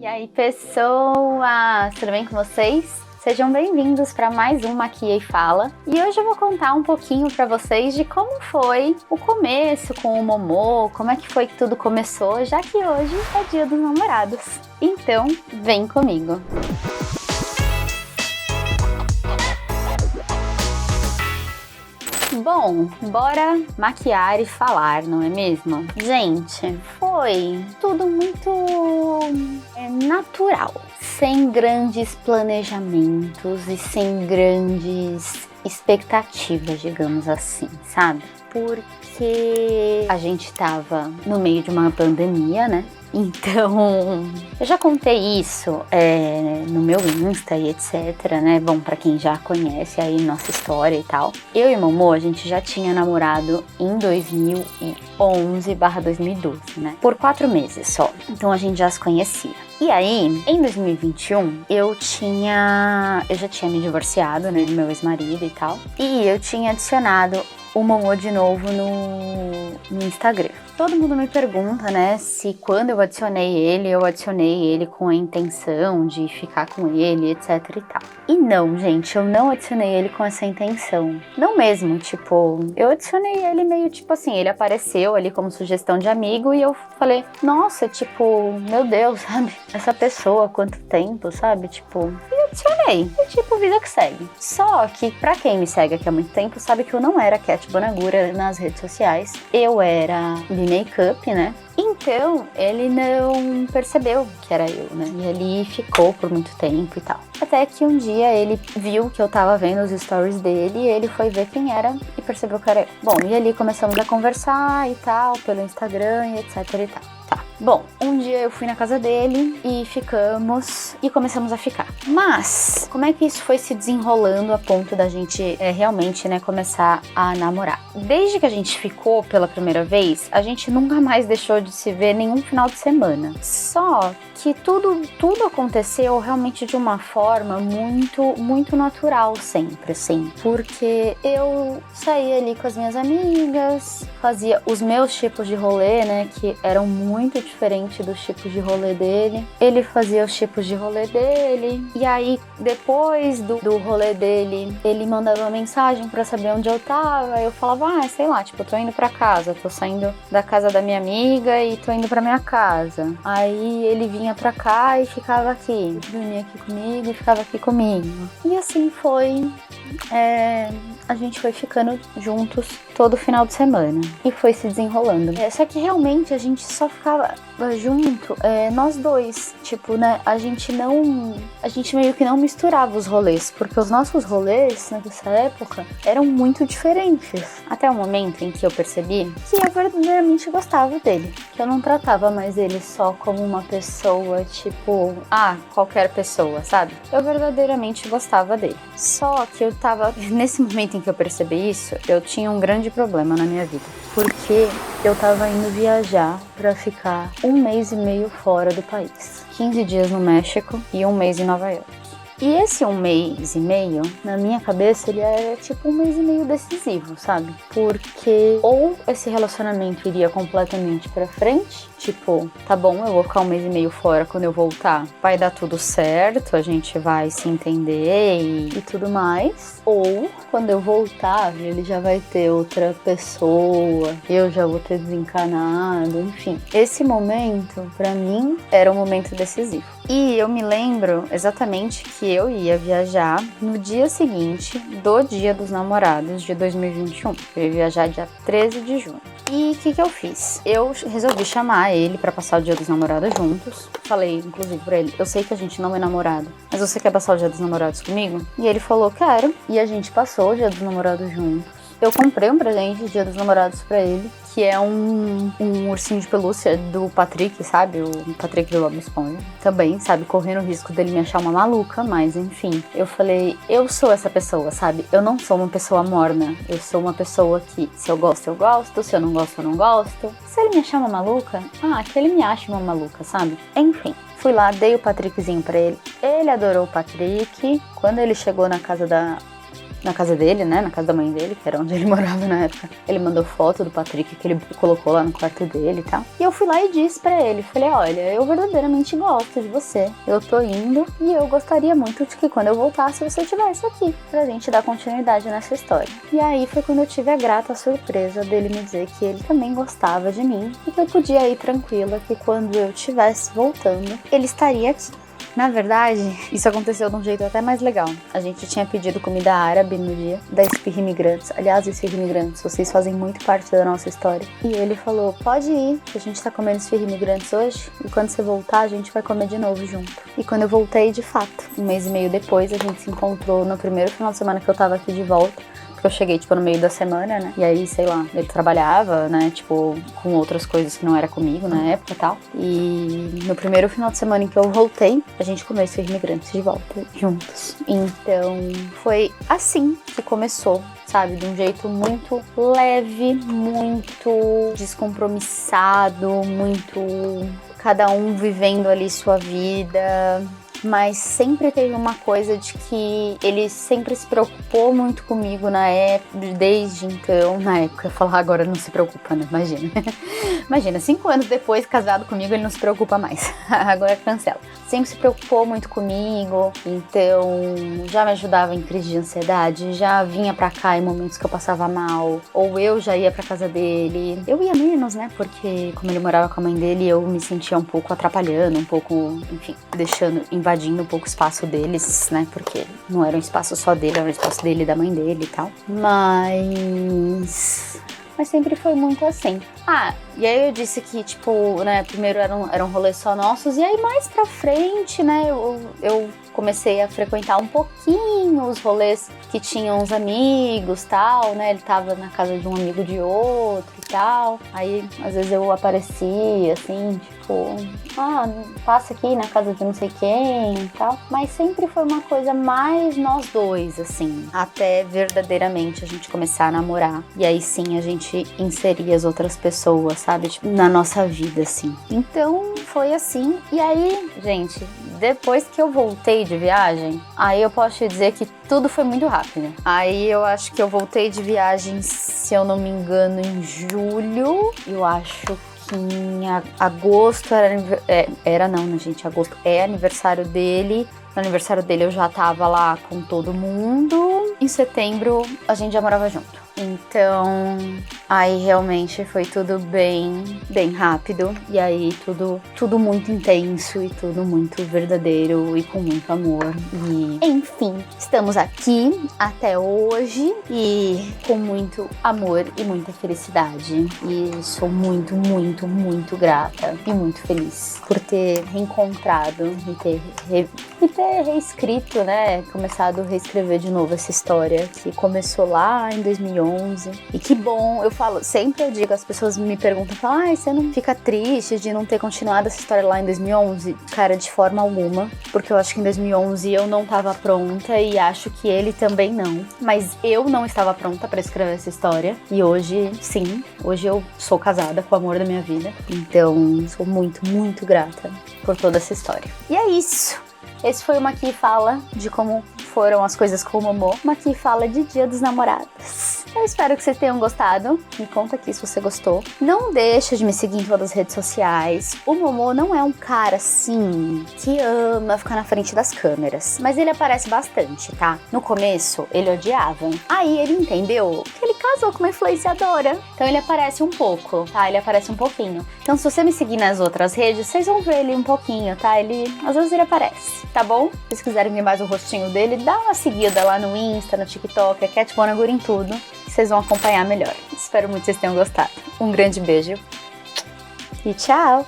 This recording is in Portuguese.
E aí, pessoas, tudo bem com vocês? Sejam bem-vindos para mais um Maquia e Fala. E hoje eu vou contar um pouquinho para vocês de como foi o começo com o Momô, como é que foi que tudo começou, já que hoje é Dia dos Namorados. Então, vem comigo! Bom, bora maquiar e falar, não é mesmo? Gente, foi tudo muito natural, sem grandes planejamentos e sem grandes expectativas, digamos assim, sabe? Porque a gente tava no meio de uma pandemia, né? Então, eu já contei isso no meu Insta e etc, né? Bom, pra quem já conhece aí nossa história e tal. Eu e Momô, a gente já tinha namorado em 2011/2012, né? Por 4 meses só. Então a gente já se conhecia. E aí, em 2021, eu já tinha me divorciado, né? Do meu ex-marido e tal. E eu tinha adicionado o Momô de novo no Instagram. Todo mundo me pergunta, né, se quando eu adicionei ele com a intenção de ficar com ele, etc e tal. E não, gente, eu não adicionei ele com essa intenção. Não mesmo, tipo, eu adicionei ele meio tipo assim, ele apareceu ali como sugestão de amigo e eu falei, nossa, tipo, meu Deus, sabe? Essa pessoa, quanto tempo, sabe? Tipo, e adicionei. E tipo, vida que segue. Só que, pra quem me segue aqui há muito tempo, sabe que eu não era Cat Bonagura nas redes sociais. Eu era de make-up, né? Então, ele não percebeu que era eu, né? E ele ficou por muito tempo e tal. Até que um dia ele viu que eu tava vendo os stories dele e ele foi ver quem era e percebeu que era eu. Bom, e ali começamos a conversar e tal, pelo Instagram e etc e tal. Tá. Bom, um dia eu fui na casa dele e ficamos e começamos a ficar. Mas, como é que isso foi se desenrolando a ponto da gente realmente, né, começar a namorar? Desde que a gente ficou pela primeira vez, a gente nunca mais deixou de se ver nenhum final de semana. Só que tudo aconteceu realmente de uma forma muito natural sempre, assim. Porque eu saía ali com as minhas amigas, fazia os meus tipos de rolê, né, que eram muito diferentes dos tipos de rolê dele. Ele fazia os tipos de rolê dele. E aí, depois do rolê dele, ele mandava uma mensagem pra saber onde eu tava. Eu falava, sei lá, tipo, eu tô indo pra casa, tô saindo da casa da minha amiga e tô indo pra minha casa. Aí ele vinha pra cá e ficava aqui, dormia aqui comigo e ficava aqui comigo. E assim foi, a gente foi ficando juntos todo final de semana e foi se desenrolando. Só que realmente a gente só ficava junto, nós dois, tipo, né, a gente meio que não misturava os rolês, porque os nossos rolês nessa época eram muito diferentes. Até o momento em que eu percebi que eu verdadeiramente gostava dele, que eu não tratava mais ele só como uma pessoa, tipo, qualquer pessoa, sabe? Eu verdadeiramente gostava dele. Só que eu tava, nesse momento em que eu percebi isso, eu tinha um grande problema na minha vida, porque eu tava indo viajar pra ficar 1 mês e meio fora do país. 15 dias no México e 1 mês em Nova York. E esse 1 mês e meio, na minha cabeça, ele era tipo 1 mês e meio decisivo, sabe? Porque ou esse relacionamento iria completamente pra frente, tipo, tá bom, eu vou ficar 1 mês e meio fora, quando eu voltar vai dar tudo certo, a gente vai se entender e tudo mais. Ou, quando eu voltar, ele já vai ter outra pessoa, eu já vou ter desencanado, enfim. Esse momento, pra mim, era um momento decisivo. E eu me lembro exatamente que eu ia viajar no dia seguinte do Dia dos Namorados de 2021. Eu ia viajar dia 13 de junho. E o que eu fiz? Eu resolvi chamar ele pra passar o Dia dos Namorados juntos. Falei, inclusive, pra ele, eu sei que a gente não é namorado, mas você quer passar o Dia dos Namorados comigo? E ele falou, quero. E a gente passou o Dia dos Namorados juntos. Eu comprei um presente de Dia dos Namorados pra ele, que é um ursinho de pelúcia do Patrick, sabe? O Patrick do Bob Esponja. Também, sabe? Correndo o risco dele me achar uma maluca, mas enfim. Eu falei, eu sou essa pessoa, sabe? Eu não sou uma pessoa morna. Eu sou uma pessoa que, se eu gosto, eu gosto. Se eu não gosto, eu não gosto. Se ele me achar uma maluca, que ele me ache uma maluca, sabe? Enfim. Fui lá, dei o Patrickzinho pra ele. Ele adorou o Patrick. Quando ele chegou na casa na casa dele, né, na casa da mãe dele, que era onde ele morava na época. Ele mandou foto do Patrick que ele colocou lá no quarto dele e tal. E eu fui lá e disse pra ele, falei, olha, eu verdadeiramente gosto de você. Eu tô indo e eu gostaria muito de que quando eu voltasse você estivesse aqui, pra gente dar continuidade nessa história. E aí foi quando eu tive a grata surpresa dele me dizer que ele também gostava de mim e que eu podia ir tranquila, que quando eu estivesse voltando, ele estaria aqui. Na verdade, isso aconteceu de um jeito até mais legal. A gente tinha pedido comida árabe no dia da Esfirra Imigrantes. Aliás, Esfirra Imigrantes, vocês fazem muito parte da nossa história. E ele falou, pode ir, que a gente tá comendo Esfirra Imigrantes hoje. E quando você voltar, a gente vai comer de novo junto. E quando eu voltei, de fato, 1 mês e meio depois, a gente se encontrou no primeiro final de semana que eu tava aqui de volta. Eu cheguei, tipo, no meio da semana, né? E aí, sei lá, ele trabalhava, né? Tipo, com outras coisas que não era comigo na época e tal. E no primeiro final de semana em que eu voltei, a gente comeu esses imigrantes de volta, juntos. Então, foi assim que começou, sabe? De um jeito muito leve, muito descompromissado, muito... cada um vivendo ali sua vida... Mas sempre teve uma coisa de que ele sempre se preocupou muito comigo na época, desde então, na época, eu falar agora não se preocupa, né? Imagina. Imagina, 5 anos depois, casado comigo, ele não se preocupa mais. Agora cancela. Sempre se preocupou muito comigo, então já me ajudava em crise de ansiedade, já vinha pra cá em momentos que eu passava mal, ou eu já ia pra casa dele. Eu ia menos, né? Porque como ele morava com a mãe dele, eu me sentia um pouco atrapalhando, um pouco, enfim, invadindo um pouco o espaço deles, né? Porque não era um espaço só dele, era um espaço dele e da mãe dele e tal. Mas sempre foi muito assim. E aí eu disse que, tipo, né, primeiro eram rolês só nossos, e aí mais pra frente, né, eu comecei a frequentar um pouquinho os rolês que tinham os amigos, tal, né, ele tava na casa de um amigo de outro e tal, aí às vezes eu aparecia, assim, tipo, passa aqui na casa de não sei quem e tal, mas sempre foi uma coisa mais nós dois, assim, até verdadeiramente a gente começar a namorar, e aí sim a gente inseria as outras pessoas, sabe, tipo, na nossa vida, assim. Então, foi assim. E aí, gente, depois que eu voltei de viagem, aí eu posso te dizer que tudo foi muito rápido. Aí eu acho que eu voltei de viagem, se eu não me engano, em julho. Eu acho que em agosto agosto é aniversário dele. No aniversário dele eu já tava lá com todo mundo. Em setembro a gente já morava junto. Então, aí realmente foi tudo bem rápido. E aí tudo muito intenso e tudo muito verdadeiro e com muito amor. E, enfim, estamos aqui até hoje e com muito amor e muita felicidade. E sou muito, muito, muito grata e muito feliz por ter reencontrado e ter reescrito, né? Começado a reescrever de novo essa história que começou lá em 2011. E que bom, sempre eu digo, as pessoas me perguntam, falam, você não fica triste de não ter continuado essa história lá em 2011? Cara, de forma alguma, porque eu acho que em 2011 eu não tava pronta e acho que ele também não. Mas eu não estava pronta pra escrever essa história e hoje, sim, hoje eu sou casada com o amor da minha vida. Então, sou muito, muito grata por toda essa história. E é isso. Esse foi uma que fala de como foram as coisas com o Momô, uma que fala de Dia dos Namorados. Eu espero que vocês tenham gostado. Me conta aqui se você gostou. Não deixa de me seguir em todas as redes sociais. O Momô não é um cara, assim, que ama ficar na frente das câmeras. Mas ele aparece bastante, tá? No começo, ele odiava. Aí ele entendeu que ele casou com uma influenciadora. Então ele aparece um pouco, tá? Ele aparece um pouquinho. Então se você me seguir nas outras redes, vocês vão ver ele um pouquinho, tá? Às vezes ele aparece, tá bom? Se vocês quiserem ver mais o rostinho dele, dá uma seguida lá no Insta, no TikTok, é Cat Bonagura em tudo. Vocês vão acompanhar melhor. Espero muito que vocês tenham gostado. Um grande beijo e tchau!